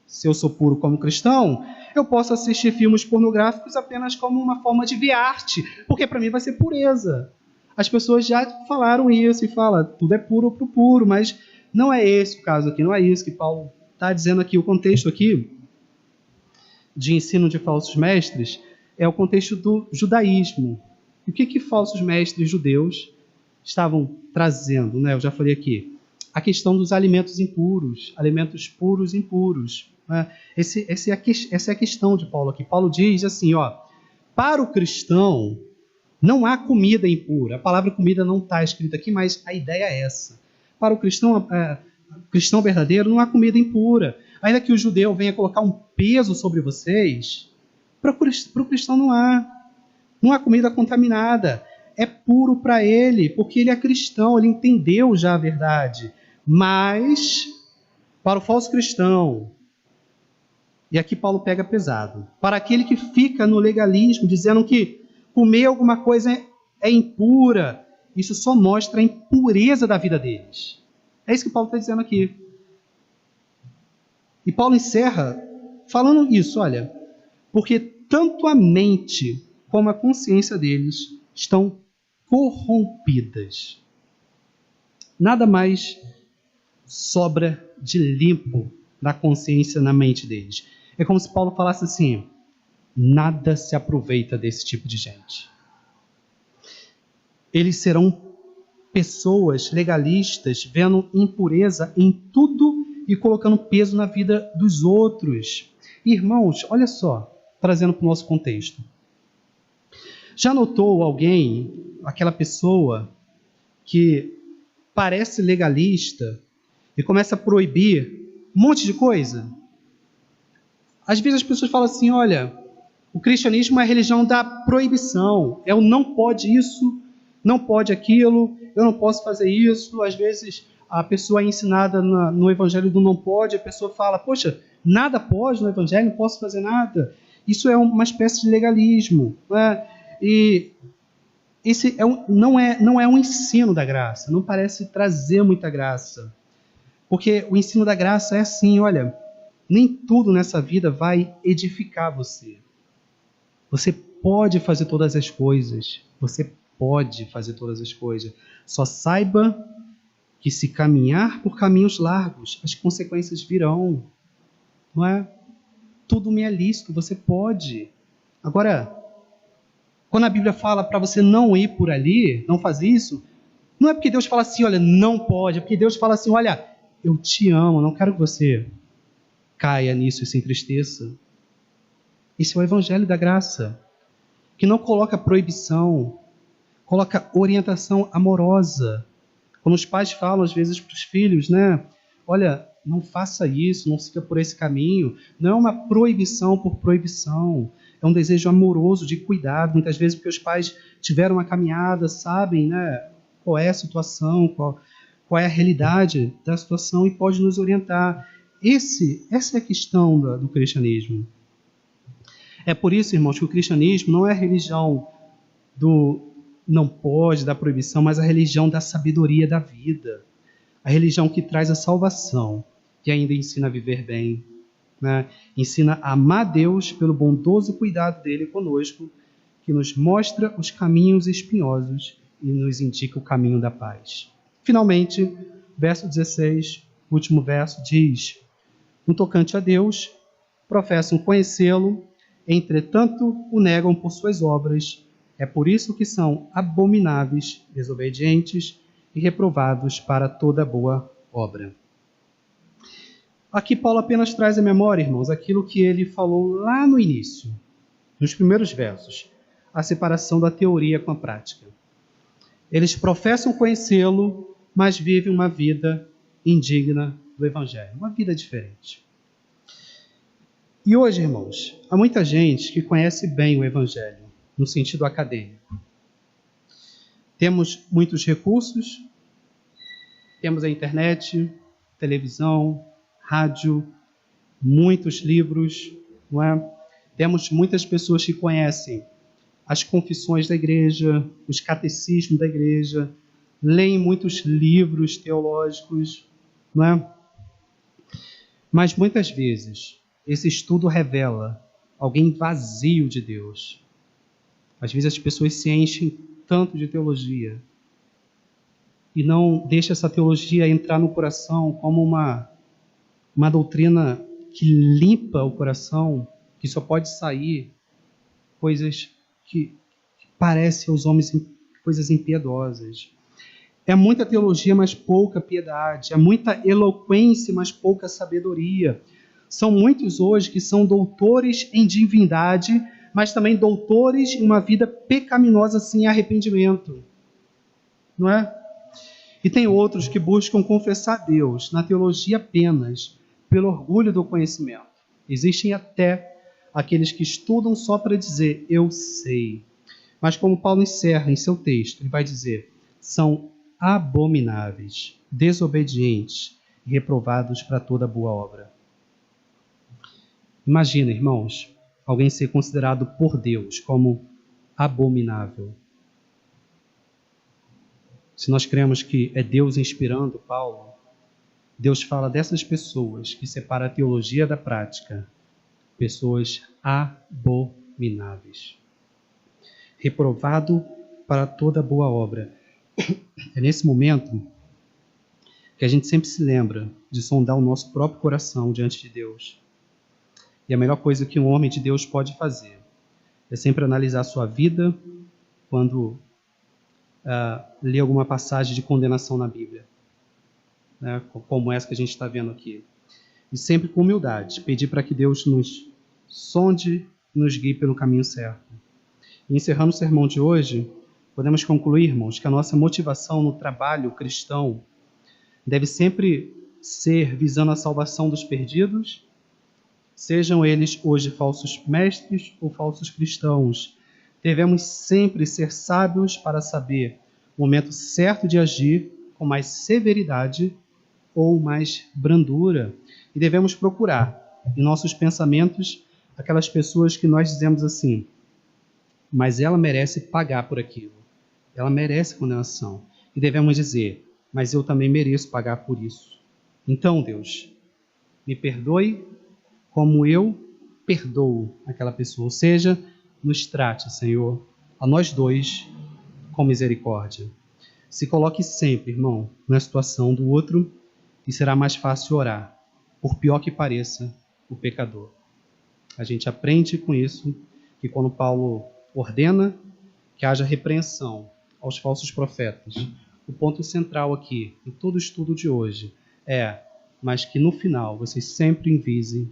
se eu sou puro como cristão, eu posso assistir filmes pornográficos apenas como uma forma de ver arte, porque para mim vai ser pureza. As pessoas já falaram isso e falam, tudo é puro para o puro, mas não é esse o caso aqui, não é isso que Paulo está dizendo aqui. O contexto aqui de ensino de falsos mestres é o contexto do judaísmo. E o que falsos mestres judeus estavam trazendo, né? Eu já falei aqui. A questão dos alimentos impuros, alimentos puros e impuros. Né? Essa é a questão de Paulo aqui. Paulo diz assim, para o cristão não há comida impura. A palavra comida não está escrita aqui, mas a ideia é essa. Para o cristão verdadeiro não há comida impura. Ainda que o judeu venha colocar um peso sobre vocês, para o cristão não há. Não há comida contaminada. É puro para ele, porque ele é cristão, ele entendeu já a verdade. Mas, para o falso cristão, e aqui Paulo pega pesado, para aquele que fica no legalismo, dizendo que comer alguma coisa é impura, isso só mostra a impureza da vida deles. É isso que Paulo está dizendo aqui. E Paulo encerra falando isso, olha, porque tanto a mente como a consciência deles estão corrompidas. Nada mais sobra de limpo na consciência, na mente deles. É como se Paulo falasse assim: nada se aproveita desse tipo de gente. Eles serão pessoas legalistas, vendo impureza em tudo e colocando peso na vida dos outros. Irmãos, olha só, trazendo para o nosso contexto. Já notou alguém, aquela pessoa que parece legalista e começa a proibir um monte de coisa? Às vezes as pessoas falam assim: olha, o cristianismo é a religião da proibição. É o não pode isso, não pode aquilo, eu não posso fazer isso. Às vezes a pessoa é ensinada no evangelho do não pode, a pessoa fala: poxa, nada pode no evangelho, não posso fazer nada. Isso é uma espécie de legalismo, né? E esse não é um ensino da graça, não parece trazer muita graça. Porque o ensino da graça é assim: olha, nem tudo nessa vida vai edificar você. Você pode fazer todas as coisas. Você pode fazer todas as coisas. Só saiba que se caminhar por caminhos largos, as consequências virão. Não é? Tudo me é lícito, você pode. Agora, quando a Bíblia fala para você não ir por ali, não fazer isso, não é porque Deus fala assim: olha, não pode. É porque Deus fala assim: olha, eu te amo, não quero que você caia nisso e se entristeça. Esse é o evangelho da graça, que não coloca proibição, coloca orientação amorosa. Quando os pais falam às vezes para os filhos, né? Olha, não faça isso, não siga por esse caminho. Não é uma proibição por proibição. É um desejo amoroso de cuidado. Muitas vezes porque os pais tiveram uma caminhada, sabem, né, qual é a situação, qual é a realidade da situação e pode nos orientar. Essa é a questão do cristianismo. É por isso, irmãos, que o cristianismo não é a religião do não pode, da proibição, mas a religião da sabedoria da vida. A religião que traz a salvação, que ainda ensina a viver bem, né? Ensina a amar Deus pelo bondoso cuidado dele conosco, que nos mostra os caminhos espinhosos e nos indica o caminho da paz. Finalmente, verso 16, último verso, diz: no tocante a Deus, professam conhecê-lo, entretanto o negam por suas obras. É por isso que são abomináveis, desobedientes e reprovados para toda boa obra. Aqui Paulo apenas traz à memória, irmãos, aquilo que ele falou lá no início, nos primeiros versos, a separação da teoria com a prática. Eles professam conhecê-lo, mas vivem uma vida indigna do Evangelho, uma vida diferente. E hoje, irmãos, há muita gente que conhece bem o Evangelho, no sentido acadêmico. Temos muitos recursos, temos a internet, televisão, rádio, muitos livros, não é? Temos muitas pessoas que conhecem as confissões da igreja, os catecismos da igreja, leem muitos livros teológicos, não é? Mas muitas vezes esse estudo revela alguém vazio de Deus. Às vezes as pessoas se enchem tanto de teologia e não deixam essa teologia entrar no coração como uma doutrina que limpa o coração, que só pode sair coisas que parecem aos homens coisas impiedosas. É muita teologia, mas pouca piedade. É muita eloquência, mas pouca sabedoria. São muitos hoje que são doutores em divindade, mas também doutores em uma vida pecaminosa sem arrependimento. Não é? E tem outros que buscam confessar Deus na teologia apenas pelo orgulho do conhecimento. Existem até aqueles que estudam só para dizer, eu sei. Mas como Paulo encerra em seu texto, ele vai dizer, são abomináveis, desobedientes e reprovados para toda boa obra. Imagina, irmãos, alguém ser considerado por Deus como abominável. Se nós cremos que é Deus inspirando Paulo, Deus fala dessas pessoas que separam a teologia da prática, pessoas abomináveis. Reprovado para toda boa obra. É nesse momento que a gente sempre se lembra de sondar o nosso próprio coração diante de Deus. E a melhor coisa que um homem de Deus pode fazer é sempre analisar a sua vida quando lê alguma passagem de condenação na Bíblia, né, como essa que a gente está vendo aqui. E sempre com humildade, pedir para que Deus nos sonde e nos guie pelo caminho certo. E encerrando o sermão de hoje, podemos concluir, irmãos, que a nossa motivação no trabalho cristão deve sempre ser visando a salvação dos perdidos, sejam eles hoje falsos mestres ou falsos cristãos. Devemos sempre ser sábios para saber o momento certo de agir com mais severidade ou mais brandura. E devemos procurar em nossos pensamentos aquelas pessoas que nós dizemos assim, mas ela merece pagar por aquilo. Ela merece condenação. E devemos dizer, mas eu também mereço pagar por isso. Então, Deus, me perdoe como eu perdoo aquela pessoa. Ou seja, nos trate, Senhor, a nós dois, com misericórdia. Se coloque sempre, irmão, na situação do outro e será mais fácil orar, por pior que pareça o pecador. A gente aprende com isso que quando Paulo ordena que haja repreensão aos falsos profetas, o ponto central aqui, em todo o estudo de hoje, mas que no final vocês sempre envisem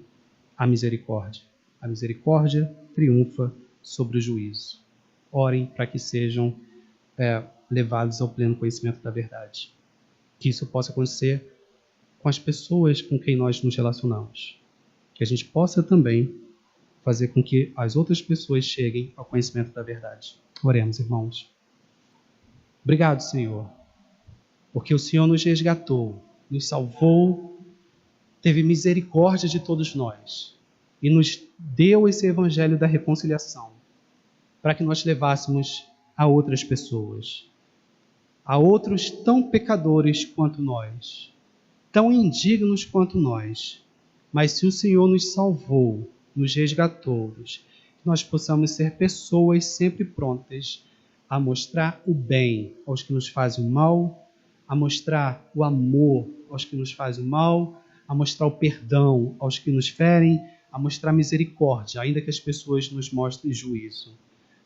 a misericórdia. A misericórdia triunfa sobre o juízo. Orem para que sejam levados ao pleno conhecimento da verdade. Que isso possa acontecer com as pessoas com quem nós nos relacionamos. Que a gente possa também fazer com que as outras pessoas cheguem ao conhecimento da verdade. Oremos, irmãos. Obrigado, Senhor, porque o Senhor nos resgatou, nos salvou, teve misericórdia de todos nós e nos deu esse evangelho da reconciliação para que nós levássemos a outras pessoas, a outros tão pecadores quanto nós, tão indignos quanto nós. Mas se o Senhor nos salvou, nos resgatou, nós possamos ser pessoas sempre prontas a mostrar o bem aos que nos fazem o mal, a mostrar o amor aos que nos fazem o mal, a mostrar o perdão aos que nos ferem, a mostrar misericórdia, ainda que as pessoas nos mostrem juízo.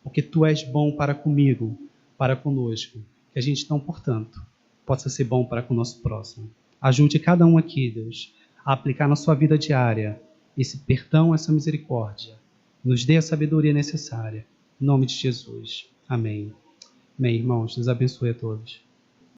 Porque Tu és bom para comigo, para conosco, que a gente então, portanto, possa ser bom para com o nosso próximo. Ajude cada um aqui, Deus, a aplicar na sua vida diária esse perdão, essa misericórdia. Nos dê a sabedoria necessária. Em nome de Jesus. Amém. Amém, irmãos. Deus abençoe a todos.